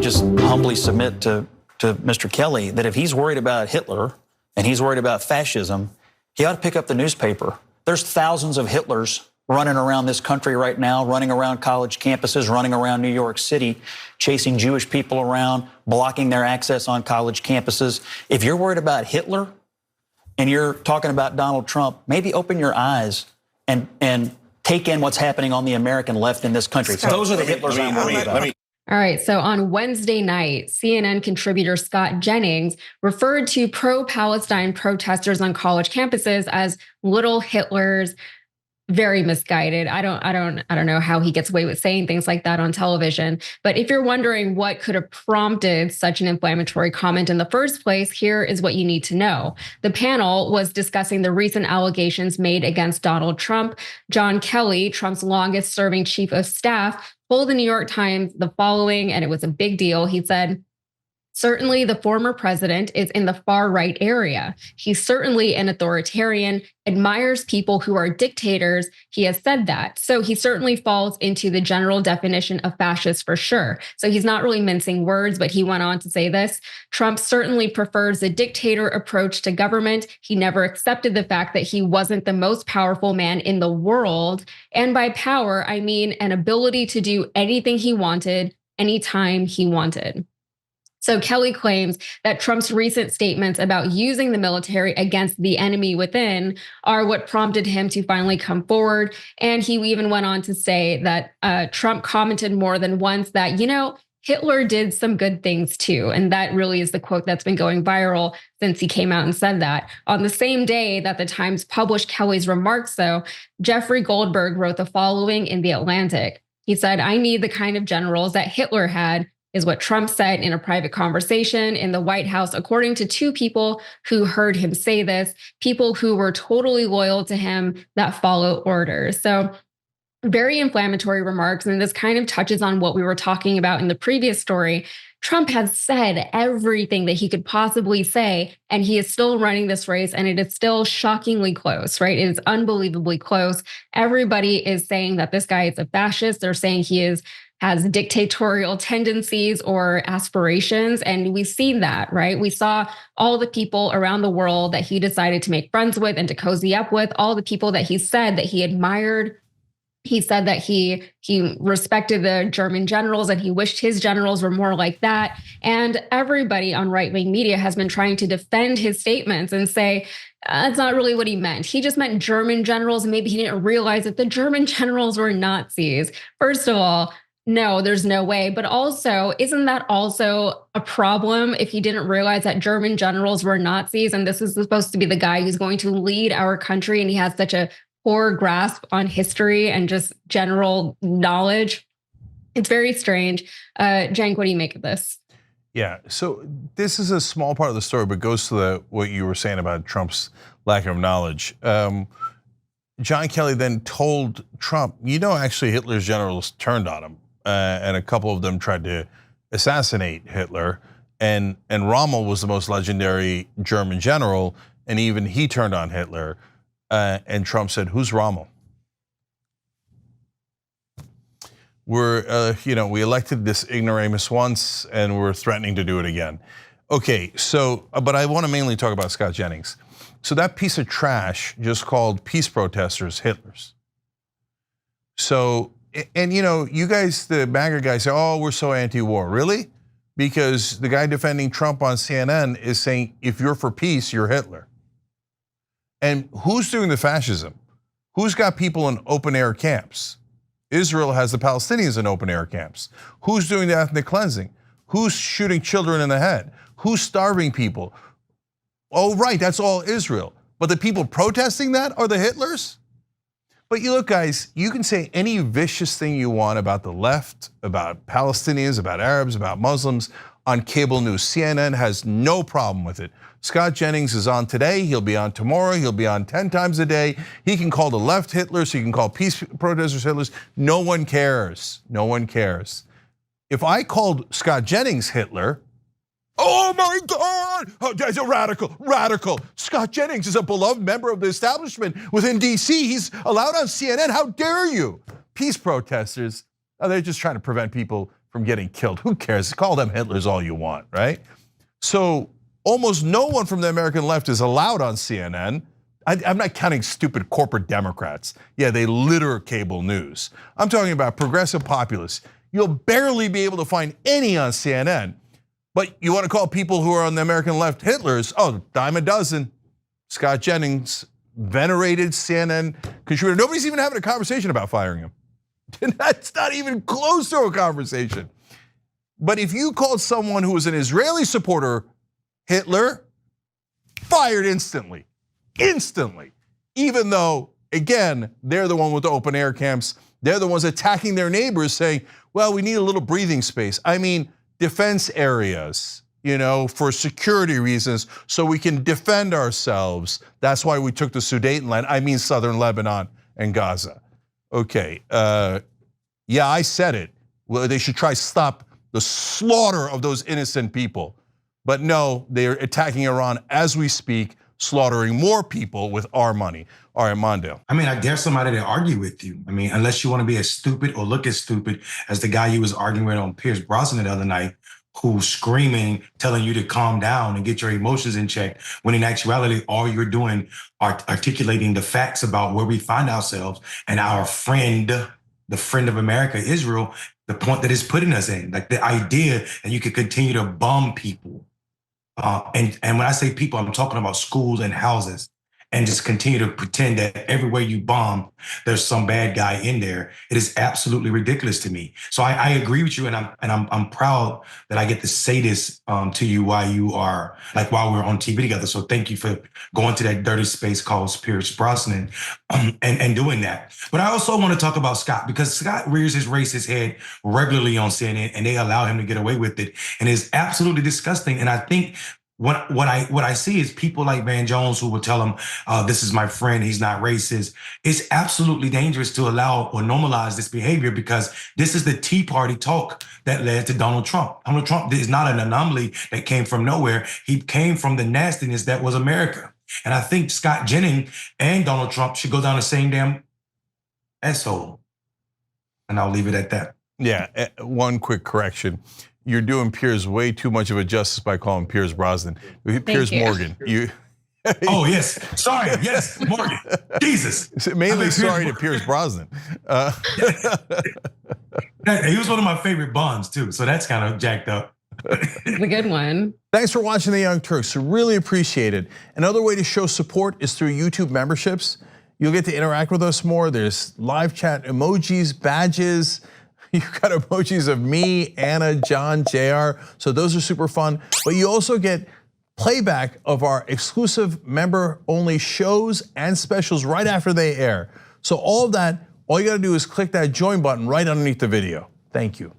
just humbly submit to Mr. Kelly that if he's worried about Hitler and he's worried about fascism, he ought to pick up the newspaper. There's thousands of Hitlers running around this country right now, running around college campuses, running around New York City, chasing Jewish people around, blocking their access on college campuses. If you're worried about Hitler and you're talking about Donald Trump, maybe open your eyes and take in what's happening on the American left in this country. So those are the Hitlers I'm worried about. All right, so on Wednesday night, CNN contributor Scott Jennings referred to pro-Palestine protesters on college campuses as little Hitlers. Very misguided. I don't know how he gets away with saying things like that on television. But if you're wondering what could have prompted such an inflammatory comment in the first place, here is what you need to know. The panel was discussing the recent allegations made against Donald Trump. John Kelly, Trump's longest serving chief of staff, told the New York Times the following, and it was a big deal. He said, "Certainly, the former president is in the far right area. He's certainly an authoritarian, admires people who are dictators. He has said that. So he certainly falls into the general definition of fascist for sure." So he's not really mincing words, but he went on to say this: "Trump certainly prefers the dictator approach to government. He never accepted the fact that he wasn't the most powerful man in the world. And by power, I mean an ability to do anything he wanted, anytime he wanted." So Kelly claims that Trump's recent statements about using the military against the enemy within are what prompted him to finally come forward. And he even went on to say that Trump commented more than once that, Hitler did some good things too. And that really is the quote that's been going viral since he came out and said that. On the same day that the Times published Kelly's remarks, though, Jeffrey Goldberg wrote the following in The Atlantic. He said, "I need the kind of generals that Hitler had," is what Trump said in a private conversation in the White House, according to two people who heard him say this, people who were totally loyal to him that follow orders. So very inflammatory remarks. And this kind of touches on what we were talking about in the previous story. Trump has said everything that he could possibly say, and he is still running this race, and it is still shockingly close, right? It is unbelievably close. Everybody is saying that this guy is a fascist. They're saying he has dictatorial tendencies or aspirations. And we've seen that, right? We saw all the people around the world that he decided to make friends with and to cozy up with, all the people that he said that he admired. He said that he respected the German generals and he wished his generals were more like that. And everybody on right-wing media has been trying to defend his statements and say, that's not really what he meant. He just meant German generals. And maybe he didn't realize that the German generals were Nazis. First of all, no, there's no way. But also, isn't that also a problem if he didn't realize that German generals were Nazis? And this is supposed to be the guy who's going to lead our country, and he has such a poor grasp on history and just general knowledge. It's very strange. Cenk, what do you make of this? Yeah, so this is a small part of the story, but goes to what you were saying about Trump's lack of knowledge. John Kelly then told Trump, actually Hitler's generals turned on him. And a couple of them tried to assassinate Hitler. And Rommel was the most legendary German general, and even he turned on Hitler. And Trump said, "Who's Rommel? We elected this ignoramus once, and we're threatening to do it again." Okay, so, but I want to mainly talk about Scott Jennings. So that piece of trash just called peace protesters Hitlers. So, and you guys, the MAGA guys say, "Oh, we're so anti-war." Really? Because the guy defending Trump on CNN is saying, if you're for peace, you're Hitler. And who's doing the fascism? Who's got people in open air camps? Israel has the Palestinians in open air camps. Who's doing the ethnic cleansing? Who's shooting children in the head? Who's starving people? Oh, right, that's all Israel. But the people protesting that are the Hitlers? But you look, guys, you can say any vicious thing you want about the left, about Palestinians, about Arabs, about Muslims on cable news. CNN has no problem with it. Scott Jennings is on today, he'll be on tomorrow, he'll be on 10 times a day. He can call the left Hitlers, he can call peace protesters Hitlers. No one cares, no one cares. If I called Scott Jennings Hitler, oh my God, that's a radical. Scott Jennings is a beloved member of the establishment within DC. He's allowed on CNN, how dare you? Peace protesters, they're just trying to prevent people from getting killed. Who cares? Call them Hitlers all you want, right? So almost no one from the American left is allowed on CNN. I'm not counting stupid corporate Democrats. Yeah, they litter cable news. I'm talking about progressive populists. You'll barely be able to find any on CNN. But you want to call people who are on the American left Hitlers? Oh, dime a dozen. Scott Jennings, venerated CNN contributor. Nobody's even having a conversation about firing him. That's not even close to a conversation. But if you called someone who was an Israeli supporter Hitler, fired instantly. Instantly. Even though, again, they're the one with the open air camps. They're the ones attacking their neighbors saying, well, we need a little breathing space. I mean, defense areas, for security reasons, so we can defend ourselves. That's why we took the Sudetenland, I mean southern Lebanon and Gaza. Okay, yeah, I said it. Well, they should try stop the slaughter of those innocent people. But no, they're attacking Iran as we speak, slaughtering more people with our money. All right, Mondale. I mean, I dare somebody to argue with you. I mean, unless you want to be as stupid or look as stupid as the guy you was arguing with on Pierce Brosnan the other night, who's screaming, telling you to calm down and get your emotions in check, when in actuality, all you're doing are articulating the facts about where we find ourselves and our friend, the friend of America, Israel, the point that it's putting us in. Like the idea that you could continue to bomb people. And when I say people, I'm talking about schools and houses, and just continue to pretend that everywhere you bomb, there's some bad guy in there. It is absolutely ridiculous to me. So I agree with you, and I'm proud that I get to say this to you while we're on TV together. So thank you for going to that dirty space called Pierce Brosnan and doing that. But I also want to talk about Scott, because Scott rears his racist head regularly on CNN, and they allow him to get away with it, and it's absolutely disgusting. And I think what I see is people like Van Jones who will tell him, this is my friend, he's not racist. It's absolutely dangerous to allow or normalize this behavior, because this is the Tea Party talk that led to Donald Trump. Donald Trump is not an anomaly that came from nowhere. He came from the nastiness that was America. And I think Scott Jennings and Donald Trump should go down the same damn asshole. And I'll leave it at that. Yeah, one quick correction. You're doing Piers way too much of a justice by calling him Piers Brosnan. Piers Morgan. Oh, yes. Sorry. Yes, Morgan. Jesus. Mainly sorry to Piers Brosnan. He was one of my favorite Bonds, too. So that's kind of jacked up. It's a good one. Thanks for watching The Young Turks. Really appreciate it. Another way to show support is through YouTube memberships. You'll get to interact with us more. There's live chat emojis, badges. You've got emojis of me, Anna, John, JR. So those are super fun. But you also get playback of our exclusive member-only shows and specials right after they air. So all of that, all you gotta do is click that join button right underneath the video. Thank you.